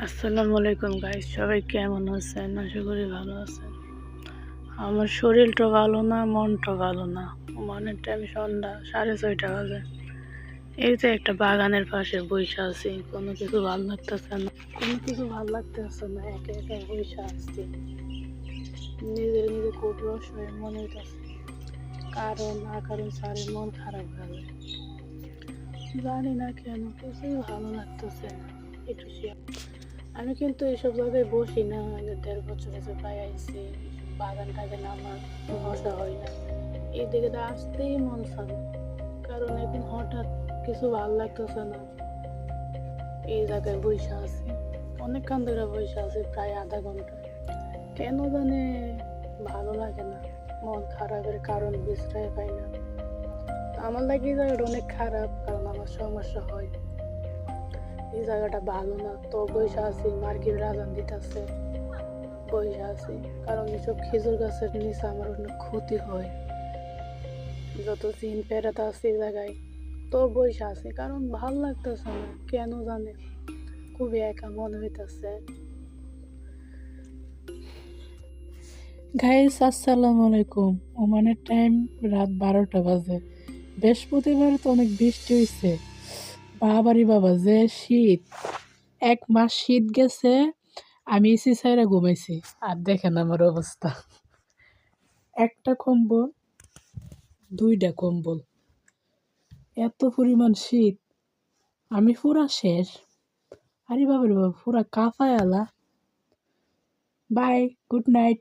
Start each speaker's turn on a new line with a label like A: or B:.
A: আসসালামু আলাইকুম গাইস, সবাই কেমন আছেন? আশা করি ভালো আছেন। আমার শরীরটা ভালো না, মনটা ভালো না। মনের টাইম সন্ধ্যা 6:30 বাজে। এই যে একটা বাগানের পাশে বসে আছি, কোনো কিছু ভালো লাগতেছে না, একা একা বসে আছি। নিজে খুব রসই মনে হইতেছে, কারণ না কারণ সারে মন খারাপ হয়ে যায়। জানি না কেন, কিছুই ভালো লাগতেছে না। একটু আমি কিন্তু এইসব জায়গায় বসি না, 1.5 বছর হয়েছে প্রায় আইসি। বাগান টাগান আমার বসা হয় না, এদিকে তো আসতেই মন চায় না, কারণ এখন হঠাৎ কিছু ভালো লাগতেছে না। এই জায়গায় বসে আছি, অনেকক্ষণ ধরে বসে আছি, প্রায় আধা ঘন্টা। কেন জানে ভালো লাগে না, মন খারাপের কারণ বিশ্রয় পাই না। তো আমার লাগে এই জায়গাটা অনেক খারাপ, কারণ আমার সমস্যা হয়। এই জায়গাটা ভালো না, তো বসে আছি, মার্কেট আজান দিতেছে, বসে আছি। কারণ এসব খেজুর গাছের নিচে আমার অনেক ক্ষতি হয়, যত চিন পেরাতে আছে এই জায়গায়, তো বসে আছি, কারণ ভাল লাগতেছে না, কেন জানে খুবই একা মনে হইতেছে।
B: গাইস আসসালামু আলাইকুম। ওমানের টাইম রাত 12টা বাজে। বৃহস্পতিবার তো অনেক বৃষ্টি হয়েছে। বাবারি বাবা যে শীত, 1 মাস শীত গেছে। আমি এসি ছাইরা ঘুমাইছি, আর দেখেন আমার অবস্থা। একটা কম্বল, 2টা কম্বল, এত পরিমাণ শীত, আমি পুরা শেষ। আরে বাবারে বাবা, পুরা কাঁপায় আলা। Bye, good night.